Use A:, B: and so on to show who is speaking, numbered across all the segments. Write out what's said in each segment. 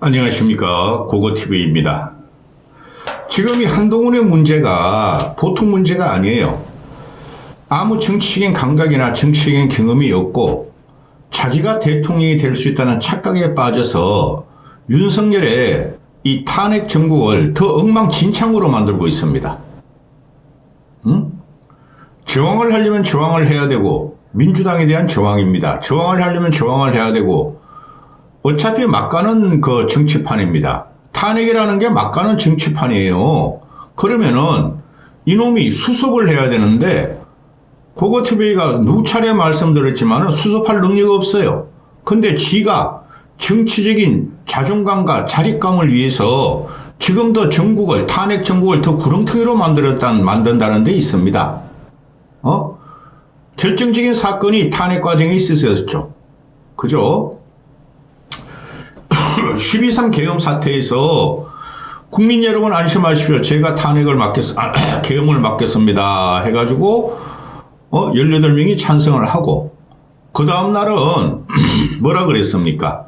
A: 안녕하십니까, 고고TV입니다. 지금 이 한동훈의 문제가 보통 문제가 아니에요. 아무 정치적인 감각이나 정치적인 경험이 없고 자기가 대통령이 될 수 있다는 착각에 빠져서 윤석열의 이 탄핵 정국을 더 엉망진창으로 만들고 있습니다. 저항을 하려면 저항을 해야 되고, 민주당에 대한 저항입니다. 저항을 하려면 저항을 해야 되고, 어차피 막가는 그 정치판입니다. 탄핵이라는 게 막가는 정치판이에요. 그러면은 이놈이 수습을 해야 되는데, 고고TV가 누차례 말씀드렸지만 수습할 능력이 없어요. 근데 지가 정치적인 자존감과 자립감을 위해서 지금도 정국을, 탄핵 정국을 더 구렁텅이로 만든다는 데 있습니다. 결정적인 사건이 탄핵 과정에 있었죠. 그죠? 12.3 계엄 사태에서 국민 여러분 안심하십시오. 제가 계엄을 맡겠습니다. 해가지고 18명이 찬성을 하고, 그 다음 날은 뭐라 그랬습니까?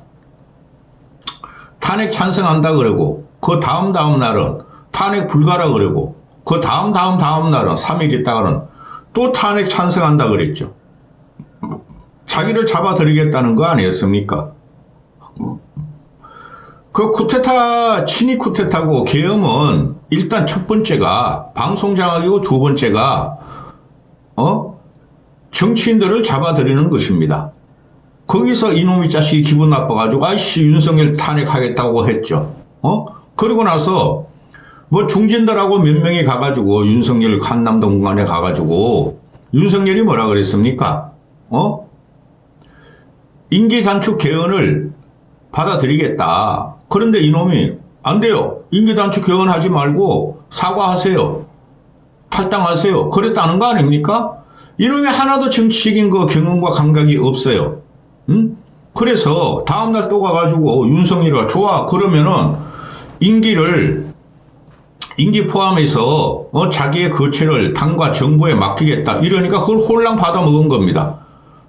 A: 탄핵 찬성한다 그러고, 그 다음 날은 탄핵 불가라 그러고, 그 다음 날은 3일 있다가는 또 탄핵 찬성한다 그랬죠. 자기를 잡아들이겠다는 거 아니었습니까? 그 쿠데타, 친위 쿠데타고 계엄은 일단 첫 번째가 방송장악이고, 두 번째가 정치인들을 잡아들이는 것입니다. 거기서 이놈의 자식이 기분 나빠가지고 아이씨 윤석열 탄핵하겠다고 했죠. 그러고 나서 뭐 중진들하고 몇 명이 가가지고 윤석열 한남동 공간에 가가지고 윤석열이 뭐라 그랬습니까? 임기 단축 개헌을 받아들이겠다. 그런데 이놈이 안 돼요. 임기 단축 개헌하지 말고 사과하세요. 탈당하세요. 그랬다는 거 아닙니까? 이놈이 하나도 정치적인 그 경험과 감각이 없어요. 그래서 다음날 또 가가지고 윤석열이가 좋아. 그러면은 임기 포함해서 자기의 거취를 당과 정부에 맡기겠다. 이러니까 그걸 홀랑 받아먹은 겁니다.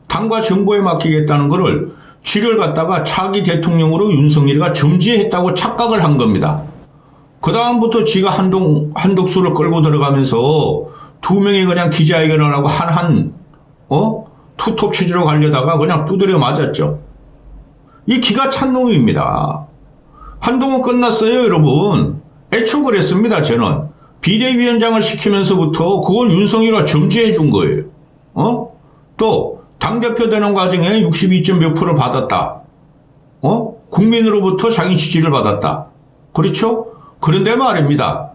A: 당과 정부에 맡기겠다는 거를 쥐를 갖다가 차기 대통령으로 윤석열이가 점지했다고 착각을 한 겁니다. 그 다음부터 지가 한독수를 끌고 들어가면서 두 명이 그냥 기자회견을 하고 투톱 취지로 가려다가 그냥 두드려 맞았죠. 이 기가 찬 놈입니다. 한동훈 끝났어요, 여러분. 애초 그랬습니다, 저는. 비대위원장을 시키면서부터 그걸 윤석열이가 점지해 준 거예요. 또 당대표 되는 과정에 62점 몇 프로 받았다. 국민으로부터 자기 지지를 받았다. 그렇죠? 그런데 말입니다.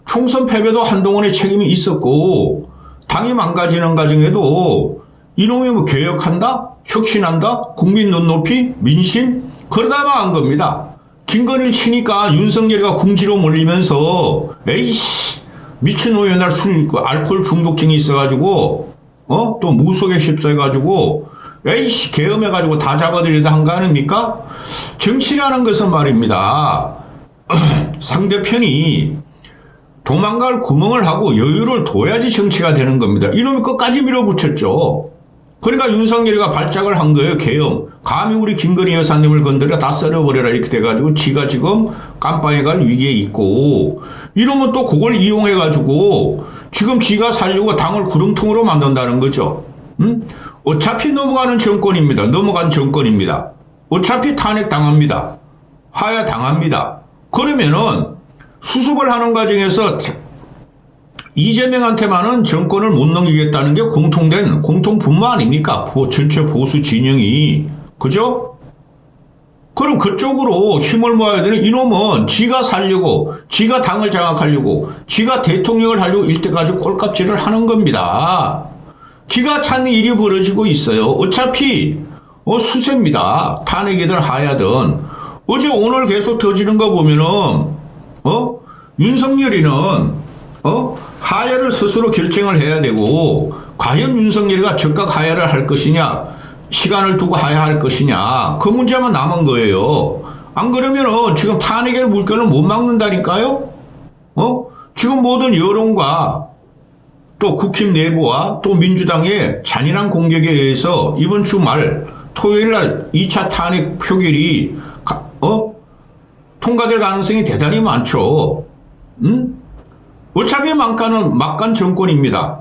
A: 총선 패배도 한동훈의 책임이 있었고, 당이 망가지는 과정에도 이놈이 뭐 개혁한다? 혁신한다? 국민 눈높이? 민심? 그러다 망한 겁니다. 김건희를 치니까 윤석열이가 궁지로 몰리면서 에이씨 미친놈이 맨날 알코올 중독증이 있어가지고 또 무속에 휩싸여가지고 에이씨 계엄해가지고 다 잡아들이다 한 거 아닙니까? 정치라는 것은 말입니다. 상대편이 도망갈 구멍을 하고 여유를 둬야지 정치가 되는 겁니다. 이놈이 끝까지 밀어붙였죠. 그러니까 윤석열이가 발작을 한 거예요. 계엄. 감히 우리 김건희 여사님을 건드려 다 썰어버려라 이렇게 돼가지고 지가 지금 깜빵에 갈 위기에 있고, 이러면 또 그걸 이용해가지고 지금 지가 살려고 당을 구렁텅으로 만든다는 거죠. 어차피 넘어간 정권입니다. 어차피 탄핵 당합니다. 하야 당합니다. 그러면은 수습을 하는 과정에서 이재명한테만은 정권을 못 넘기겠다는 게 공통 분모 아닙니까? 전체 보수 진영이. 그죠? 그럼 그쪽으로 힘을 모아야 되는 이놈은 지가 살려고, 지가 당을 장악하려고, 지가 대통령을 하려고 일때까지 꼴값질을 하는 겁니다. 기가 찬 일이 벌어지고 있어요. 어차피 수세입니다. 탄핵이든 하야든. 어제 오늘 계속 터지는 거 보면은 윤석열이는 하야를 스스로 결정을 해야 되고, 과연 윤석열이가 즉각 하야를 할 것이냐, 시간을 두고 하야할 것이냐, 그 문제만 남은 거예요. 안 그러면 지금 탄핵의 물결을 못 막는다니까요. 지금 모든 여론과 또 국힘 내부와 또 민주당의 잔인한 공격에 의해서 이번 주 말 토요일 날 2차 탄핵 표결이 통과될 가능성이 대단히 많죠. 어차피 막간 정권입니다.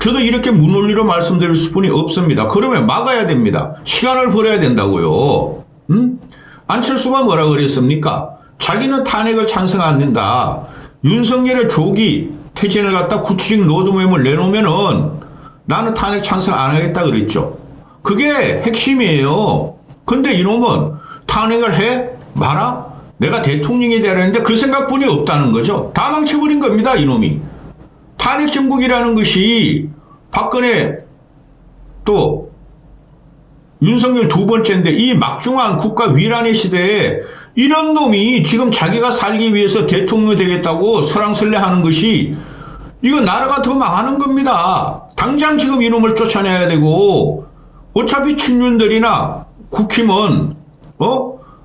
A: 저도 이렇게 무논리로 말씀드릴 수뿐이 없습니다. 그러면 막아야 됩니다. 시간을 벌어야 된다고요. 안철수가 뭐라 그랬습니까? 자기는 탄핵을 찬성 안 된다. 윤석열의 조기 퇴진을 갖다 구체적 로드맵을 내놓으면은 나는 탄핵 찬성 안 하겠다 그랬죠. 그게 핵심이에요. 근데 이놈은 탄핵을 해? 마라? 내가 대통령이 되려는데 그 생각뿐이 없다는 거죠. 다 망쳐버린 겁니다, 이놈이. 탄핵 정국이라는 것이 박근혜 또 윤석열 두 번째인데 이 막중한 국가 위란의 시대에 이런 놈이 지금 자기가 살기 위해서 대통령이 되겠다고 설왕설래하는 것이 이거 나라가 더 망하는 겁니다. 당장 지금 이놈을 쫓아내야 되고 어차피 친윤들이나 국힘은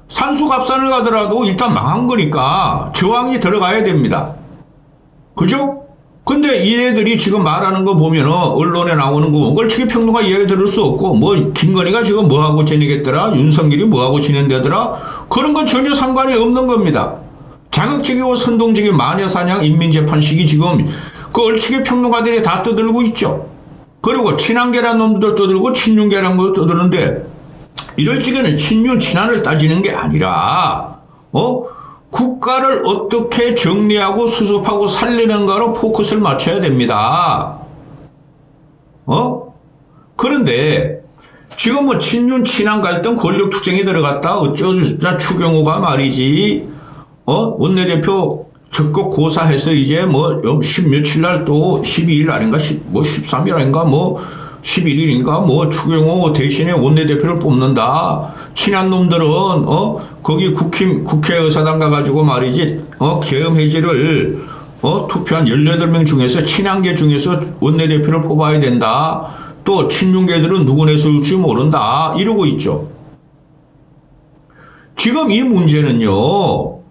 A: 산수갑산을 가더라도 일단 망한 거니까 저항이 들어가야 됩니다. 그죠? 근데 이애들이 지금 말하는 거 보면은 언론에 나오는 거 얼추기 평론가 이야기 들을 수 없고 뭐 김건희가 지금 뭐하고 지내겠더라, 윤석열이 뭐하고 지낸다더라, 그런 건 전혀 상관이 없는 겁니다. 자극적이고 선동적인 마녀사냥 인민재판식이 지금 그 얼추기 평론가들이 다 떠들고 있죠. 그리고 친한계란 놈들도 떠들고 친윤계란 놈도 떠드는데 이럴 적에는 친윤 친한을 따지는 게 아니라 국가를 어떻게 정리하고 수습하고 살리는가로 포커스를 맞춰야 됩니다. 그런데 지금 뭐 친윤 친한 갈등 권력 투쟁이 들어갔다 어쩌자 추경호가 말이지 원내대표 적극 고사해서 이제 뭐 10며칠 날 또 12일 날인가 13일 아닌가 11일인가 추경호 대신에 원내대표를 뽑는다. 친한 놈들은 거기 국회의사당 가가지고 말이지 계엄 해제를 투표한 18명 중에서 친한계 중에서 원내대표를 뽑아야 된다. 또 친윤계들은 누구 내세울지 모른다. 이러고 있죠. 지금 이 문제는요.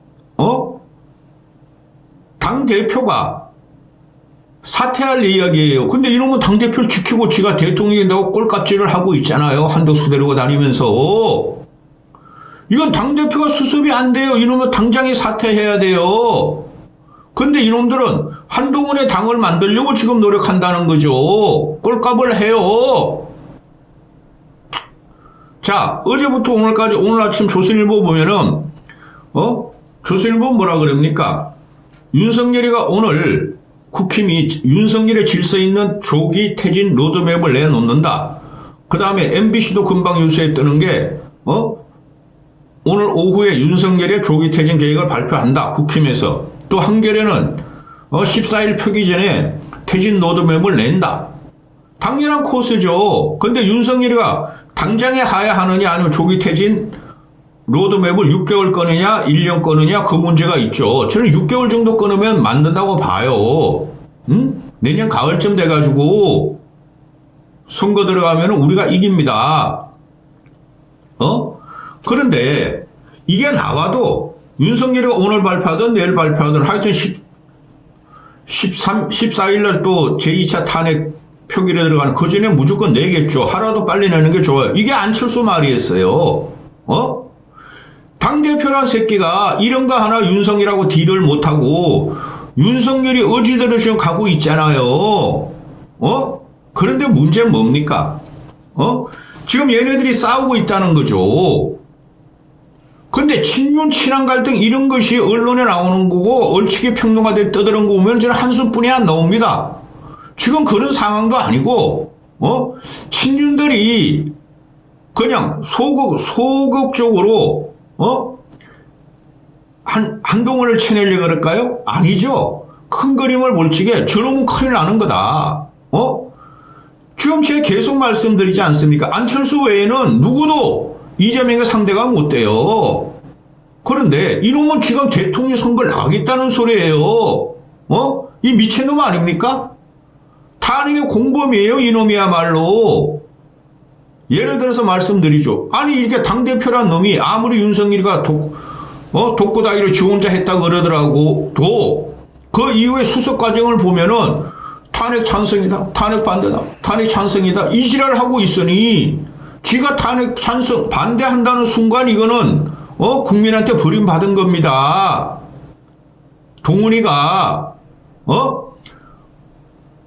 A: 당대표가 사퇴할 이야기예요. 근데 이놈은 당대표를 지키고 지가 대통령이 된다고 꼴깍지를 하고 있잖아요. 한덕수 데리고 다니면서. 이건 당대표가 수습이 안 돼요. 이놈은 당장에 사퇴해야 돼요. 근데 이놈들은 한동훈의 당을 만들려고 지금 노력한다는 거죠. 꼴값을 해요. 자, 어제부터 오늘까지 오늘 아침 조선일보 보면은 조선일보 뭐라 그럽니까? 윤석열이가 오늘 국힘이 윤석열의 질서 있는 조기 퇴진 로드맵을 내놓는다. 그 다음에 MBC도 금방 뉴스에 뜨는 게 오늘 오후에 윤석열의 조기 퇴진 계획을 발표한다. 국힘에서. 또 한겨레는 14일 표기 전에 퇴진 로드맵을 낸다. 당연한 코스죠. 근데 윤석열이가 당장에 하야하느냐 아니면 조기 퇴진 로드맵을 6개월 꺼느냐 1년 꺼느냐 그 문제가 있죠. 저는 6개월 정도 끊으면 만든다고 봐요. 내년 가을쯤 돼가지고 선거 들어가면 우리가 이깁니다. 그런데 이게 나와도 윤석열이가 오늘 발표하든 내일 발표하든 하여튼 14일 날 또 제2차 탄핵 표결에 들어가는 그 전에 무조건 내겠죠. 하루라도 빨리 내는 게 좋아요. 이게 안철수 말이었어요. 당대표란 새끼가 이런 거 하나 윤석열하고 딜을 못하고 윤석열이 어지대로 지금 가고 있잖아요. 그런데 문제는 뭡니까? 지금 얘네들이 싸우고 있다는 거죠. 근데 친윤 친한 갈등 이런 것이 언론에 나오는 거고 얼치기 평론가들이 떠드는 거 보면 저는 한숨뿐이 안 나옵니다. 지금 그런 상황도 아니고 친윤들이 그냥 소극적으로 한동훈을 쳐내려고 그럴까요? 아니죠. 큰 그림을 볼 적에 저놈은 큰일 나는 거다. 지금 제가 계속 말씀드리지 않습니까? 안철수 외에는 누구도 이재명의 상대가 못 돼요. 그런데 이놈은 지금 대통령 선거를 나가겠다는 소리예요. 이 미친놈 아닙니까? 탄핵의 공범이에요, 이놈이야말로. 예를 들어서 말씀드리죠. 아니, 이렇게 당대표란 놈이 아무리 윤석열이가 독고다이로 지 혼자 했다고 그러더라고. 그 이후에 수석 과정을 보면은 탄핵 찬성이다, 탄핵 반대다, 탄핵 찬성이다, 이 지랄을 하고 있으니 지가 탄핵 찬성, 반대한다는 순간 이거는 국민한테 버림받은 겁니다. 동훈이가,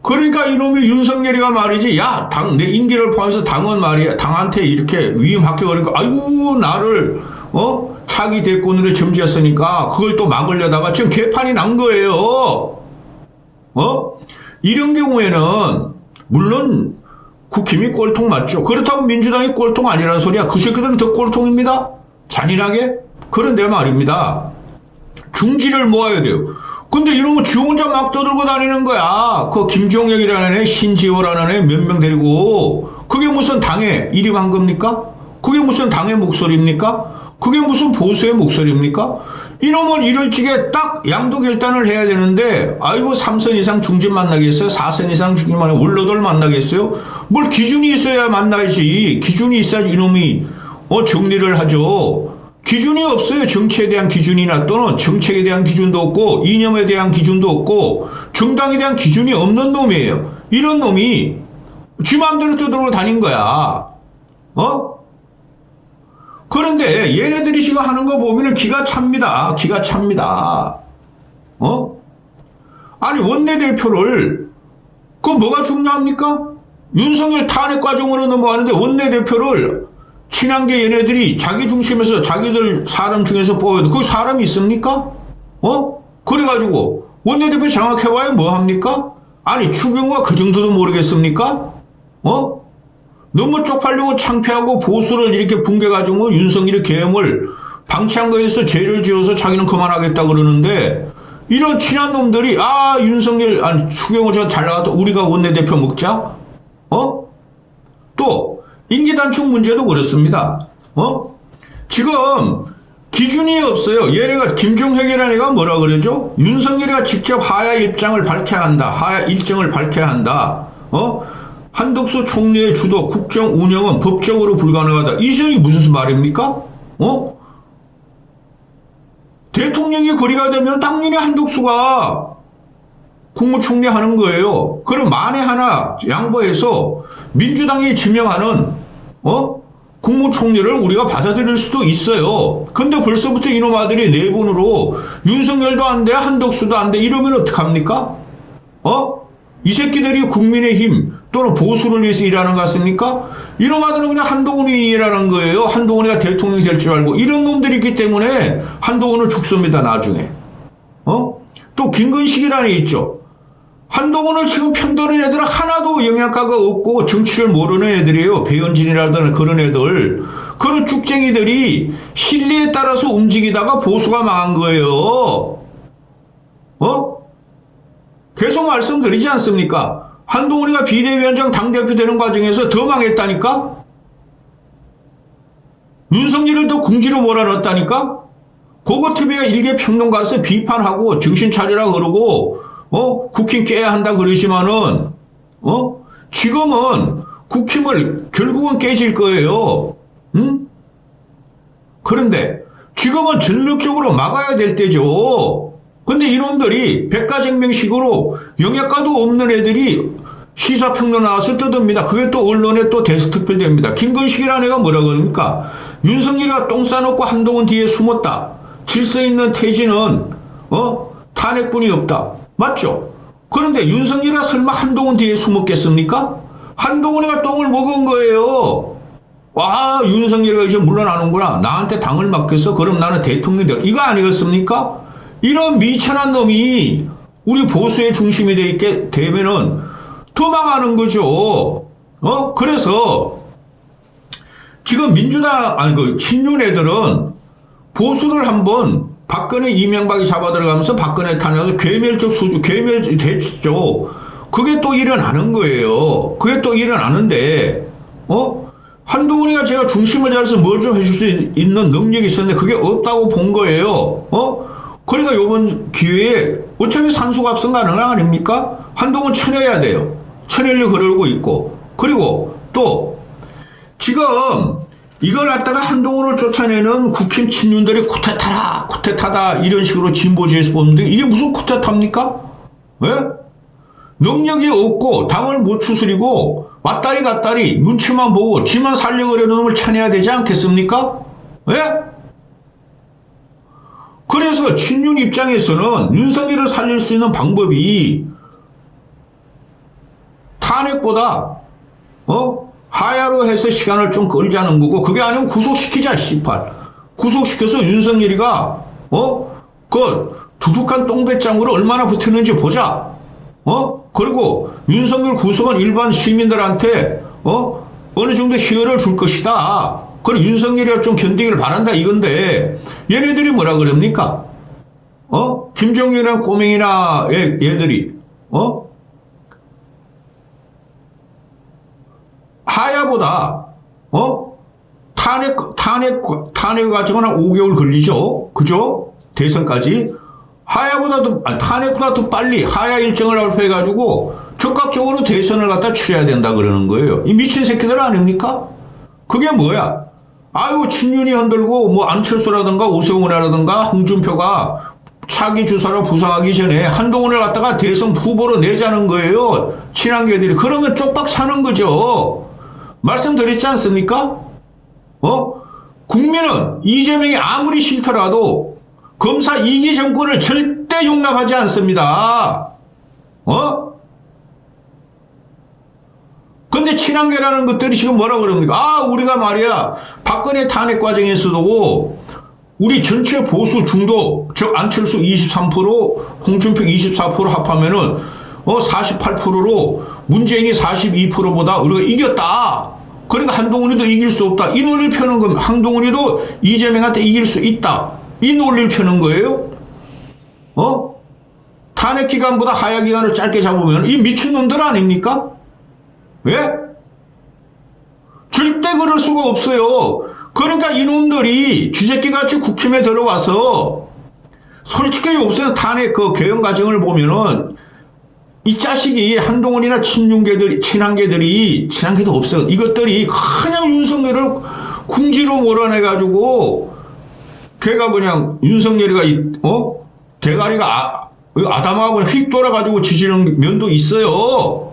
A: 그러니까 이놈이 윤석열이가 말이지, 야, 내 임기를 포함해서 당은 말이야, 당한테 이렇게 위임 합격하니까, 아이고, 나를, 차기 대권으로 점지했으니까, 그걸 또 막으려다가 지금 개판이 난 거예요. 이런 경우에는, 물론, 국힘이 꼴통 맞죠. 그렇다고 민주당이 꼴통 아니라는 소리야. 그 새끼들은 더 꼴통입니다. 잔인하게. 그런데 말입니다. 중지를 모아야 돼요. 근데 이놈은 지 혼자 막 떠들고 다니는 거야. 그 김종혁이라는 애, 신지호라는 애 몇 명 데리고. 그게 무슨 당의 일임한 겁니까? 그게 무슨 당의 목소리입니까? 그게 무슨 보수의 목소리입니까? 이놈은 이럴 적에 딱 양도결단을 해야 되는데, 아이고, 3선 이상 중진 만나겠어요? 4선 이상 중진 만나겠어요? 원로들 만나겠어요? 뭘 기준이 있어야 만나야지. 기준이 있어야지 이놈이, 정리를 하죠. 기준이 없어요. 정치에 대한 기준이나 또는 정책에 대한 기준도 없고 이념에 대한 기준도 없고 정당에 대한 기준이 없는 놈이에요. 이런 놈이 지 마음대로 떠들고 다닌 거야. 그런데 얘네들이 지금 하는 거 보면은 기가 찹니다. 기가 찹니다. 아니 원내대표를 그 뭐가 중요합니까? 윤석열 탄핵 과정으로 넘어가는데 원내대표를 친한게 얘네들이 자기 중심에서 자기들 사람 중에서 뽑아야 돼. 그 사람이 있습니까? 그래가지고 원내대표 장악해봐야 뭐합니까? 아니 추경호가 그 정도도 모르겠습니까? 너무 쪽팔리고 창피하고 보수를 이렇게 붕괴가지고 윤석열의 계엄을 방치한 거에 대해서 죄를 지어서 자기는 그만하겠다 그러는데 이런 친한 놈들이 윤석열 아니 추경호 저 잘 나왔다 우리가 원내대표 먹자? 또 임기단축 문제도 그렇습니다. 지금 기준이 없어요. 얘네가 김종혁이라는 애가 뭐라 그러죠? 윤석열이가 직접 하야 입장을 밝혀야 한다. 하야 일정을 밝혀야 한다. 한덕수 총리의 주도 국정 운영은 법적으로 불가능하다. 이 소리 무슨 말입니까? 대통령이 거리가 되면 당연히 한덕수가 국무총리 하는 거예요. 그럼 만에 하나 양보해서 민주당이 지명하는 국무총리를 우리가 받아들일 수도 있어요. 근데 벌써부터 이놈 아들이 내분으로 윤석열도 안 돼, 한덕수도 안 돼, 이러면 어떡합니까? 이 새끼들이 국민의힘 또는 보수를 위해서 일하는 것 같습니까? 이놈 아들은 그냥 한동훈이 일하는 거예요. 한동훈이가 대통령이 될 줄 알고. 이런 놈들이 있기 때문에 한동훈은 죽습니다, 나중에. 또 김근식이라는 애 있죠. 한동훈을 지금 편드는 애들은 하나도 영양가가 없고 정치를 모르는 애들이에요. 배현진이라든 그런 애들. 그런 쭉쟁이들이 신뢰에 따라서 움직이다가 보수가 망한 거예요. 계속 말씀드리지 않습니까? 한동훈이가 비대위원장 당대표 되는 과정에서 더 망했다니까? 윤석열을 더 궁지로 몰아넣었다니까? 고거TV가 일개 평론가로서 비판하고 정신 차리라 그러고 국힘 깨야 한다 그러시면은 지금은 국힘을 결국은 깨질 거예요. 응? 그런데 지금은 전력적으로 막아야 될 때죠. 근데 이놈들이 백가쟁명식으로 영양가도 없는 애들이 시사평론 나와서 떠듭니다. 그게 또 언론에 또 대스특필됩니다. 김근식이라는 애가 뭐라 그럽니까? 윤석열이가 똥 싸놓고 한동훈 뒤에 숨었다. 질서 있는 태진은 탄핵뿐이 없다. 맞죠? 그런데 윤석열이가 설마 한동훈 뒤에 숨었겠습니까? 한동훈이가 똥을 먹은 거예요. 와, 윤석열이가 이제 물러나는구나. 나한테 당을 맡겼어. 그럼 나는 대통령이 될. 이거 아니겠습니까? 이런 미천한 놈이 우리 보수의 중심이 되게 되면은 더 망하는 거죠. 그래서 지금 민주당 친윤 애들은 보수를 한번 박근혜 이명박이 잡아들어가면서 박근혜 탄핵에서 괴멸적 수준, 괴멸됐죠. 그게 또 일어나는 거예요. 그게 또 일어나는데, 한동훈이가 제가 중심을 잡아서 뭘 좀 해줄 수 있는 능력이 있었는데 그게 없다고 본 거예요. 그러니까 요번 기회에 어차피 산수갑승 가능한 거 아닙니까? 한동훈 쳐내야 돼요. 쳐내려고 그러고 있고. 그리고 또 지금 이걸 갖다가 한동훈을 쫓아내는 국힘 친윤들이 쿠데타라, 쿠데타다 이런 식으로 진보주의에서 보는데 이게 무슨 쿠데타입니까? 왜? 능력이 없고 당을 못 추스리고 왔다리 갔다리 눈치만 보고 지만 살려고 하려는 놈을 쳐내야 되지 않겠습니까? 왜? 그래서 친윤 입장에서는 윤석열을 살릴 수 있는 방법이 탄핵보다 하야로 해서 시간을 좀 끌자는 거고, 그게 아니면 구속시키자, 씨발. 구속시켜서 윤석열이가 그 두둑한 똥배짱으로 얼마나 붙었는지 보자. 그리고 윤석열 구속은 일반 시민들한테 어느 정도 희열을 줄 것이다. 그리고 윤석열이가 좀 견디기를 바란다 이건데, 얘네들이 뭐라 그럽니까? 김정일이랑 꼬맹이나 얘들이 하야보다 탄핵 과정은 한 5개월 걸리죠. 그죠? 대선까지. 탄핵보다 더 빨리 하야 일정을 발표해가지고 적극적으로 대선을 갖다 치러야 된다 그러는 거예요. 이 미친 새끼들 아닙니까? 그게 뭐야? 아유, 친윤이 흔들고 뭐 안철수라든가 오세훈이라든가 홍준표가 차기 주사로 부상하기 전에 한동훈을 갖다가 대선 후보로 내자는 거예요. 친한계들이. 그러면 쪽박 사는 거죠. 말씀드렸지 않습니까? 국민은 이재명이 아무리 싫더라도 검사 2기 정권을 절대 용납하지 않습니다. 근데 친한계라는 것들이 지금 뭐라 그럽니까? 우리가 말이야, 박근혜 탄핵 과정에서도 우리 전체 보수 중도, 즉 안철수 23%, 홍준표 24% 합하면은 48%로 문재인이 42%보다 우리가 이겼다. 그러니까 한동훈이도 이길 수 없다. 이 논리를 펴는 겁니다. 한동훈이도 이재명한테 이길 수 있다. 이 논리를 펴는 거예요. 탄핵 기간보다 하야 기간을 짧게 잡으면 이 미친놈들 아닙니까? 왜? 절대 그럴 수가 없어요. 그러니까 이놈들이 쥐새끼같이 국힘에 들어와서 솔직히 요새 탄핵 그 개헌 과정을 보면은 이 자식이 한동훈이나 친한계들이 친한계도 없어요. 이것들이 그냥 윤석열을 궁지로 몰아내가지고 걔가 그냥 윤석열이가 대가리가 아담하고 휙 돌아가지고 지지는 면도 있어요.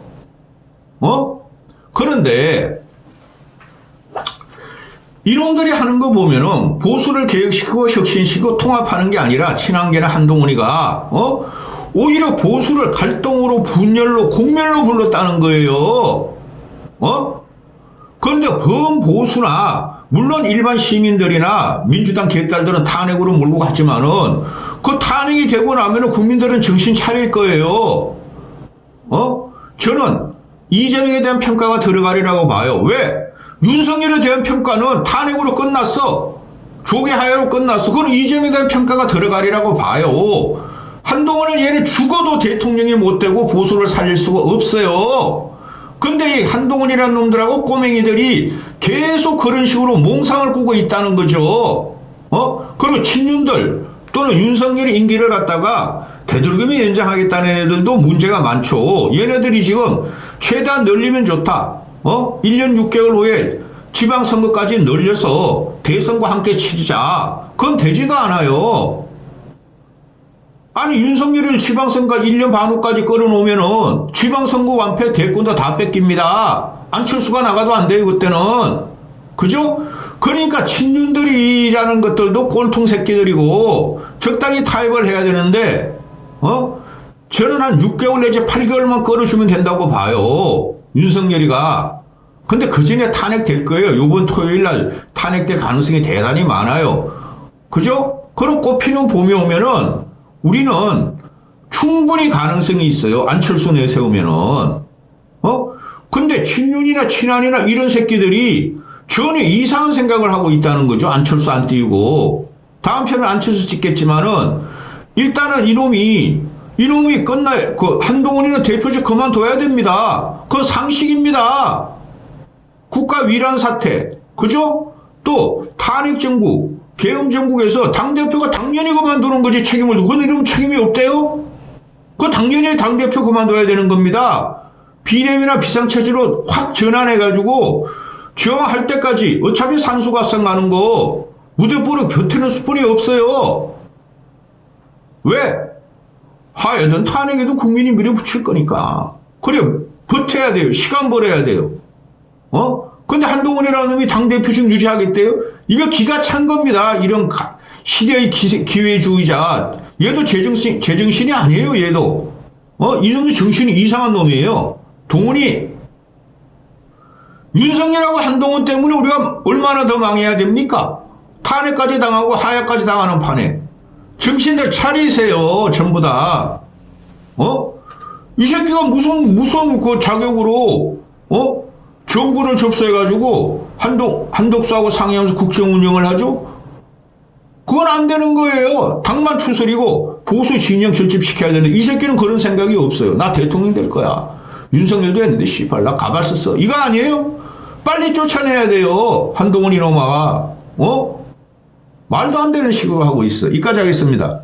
A: 그런데 이놈들이 하는 거 보면은 보수를 개혁시키고 혁신시키고 통합하는 게 아니라 친한계나 한동훈이가 오히려 보수를 갈등으로 분열로 공멸로 불렀다는 거예요. 그런데 범보수나 물론 일반 시민들이나 민주당 개딸들은 탄핵으로 몰고 갔지만은 그 탄핵이 되고 나면은 국민들은 정신 차릴 거예요. 저는 이재명에 대한 평가가 들어가리라고 봐요. 왜? 윤석열에 대한 평가는 탄핵으로 끝났어. 조기 하야로 끝났어. 그건 이재명에 대한 평가가 들어가리라고 봐요. 한동훈은 얘네 죽어도 대통령이 못 되고 보수를 살릴 수가 없어요. 근데 이 한동훈이라는 놈들하고 꼬맹이들이 계속 그런 식으로 몽상을 꾸고 있다는 거죠. 그리고 친윤들 또는 윤석열의 임기를 갖다가 되도록이면 연장하겠다는 애들도 문제가 많죠. 얘네들이 지금 최대한 늘리면 좋다. 1년 6개월 후에 지방선거까지 늘려서 대선과 함께 치르자. 그건 되지도 않아요. 아니 윤석열을 지방선거 1년 반 후까지 끌어놓으면은 지방선거 완패 대권도 다 뺏깁니다. 안철수가 나가도 안 돼요 그때는. 그죠? 그러니까 친윤들이라는 것들도 꼴통 새끼들이고 적당히 타협을 해야 되는데 저는 한 6개월 내지 8개월만 끌어주면 된다고 봐요. 윤석열이가. 근데 그 전에 탄핵될 거예요. 요번 토요일 날 탄핵될 가능성이 대단히 많아요. 그죠? 그럼 꽃피는 봄이 오면은 우리는 충분히 가능성이 있어요. 안철수 내세우면은. 근데 친윤이나 친한이나 이런 새끼들이 전혀 이상한 생각을 하고 있다는 거죠. 안철수 안 띄우고. 다음 편은 안철수 찍겠지만은 일단은 이놈이 한동훈이는 대표직 그만둬야 됩니다. 그건 상식입니다. 국가 위란 사태. 그죠? 또 탄핵 정국, 계엄 정국에서 당대표가 당연히 그만두는 거지 책임을. 그건 이러면 책임이 없대요? 그 당연히 당대표 그만둬야 되는 겁니다. 비례위나 비상체제로 확 전환해가지고 저항할 때까지 어차피 산소가상 가는 거 무대뽀로 곁에는 수뿐이 없어요. 왜? 하야든 탄핵이든 국민이 밀어붙일 거니까. 그래 버텨야 돼요. 시간 벌어야 돼요. 근데 한동훈이라는 놈이 당대표직 유지하겠대요? 이거 기가 찬 겁니다. 이런 시대의 기회주의자. 얘도 제정신이 아니에요, 얘도. 이 정도 정신이 이상한 놈이에요. 동훈이, 윤석열하고 한동훈 때문에 우리가 얼마나 더 망해야 됩니까? 탄핵까지 당하고 하야까지 당하는 판에. 정신들 차리세요, 전부 다. 이 새끼가 무슨 그 자격으로, 정부를 접수해가지고 한독수하고 상의하면서 국정 운영을 하죠? 그건 안 되는 거예요. 당만 추설이고 보수 진영 결집시켜야 되는데 이 새끼는 그런 생각이 없어요. 나 대통령 될 거야. 윤석열도 했는데 씨발 나 가발 썼어. 이거 아니에요? 빨리 쫓아내야 돼요. 한동훈 이놈아. 말도 안 되는 식으로 하고 있어. 이까지 하겠습니다.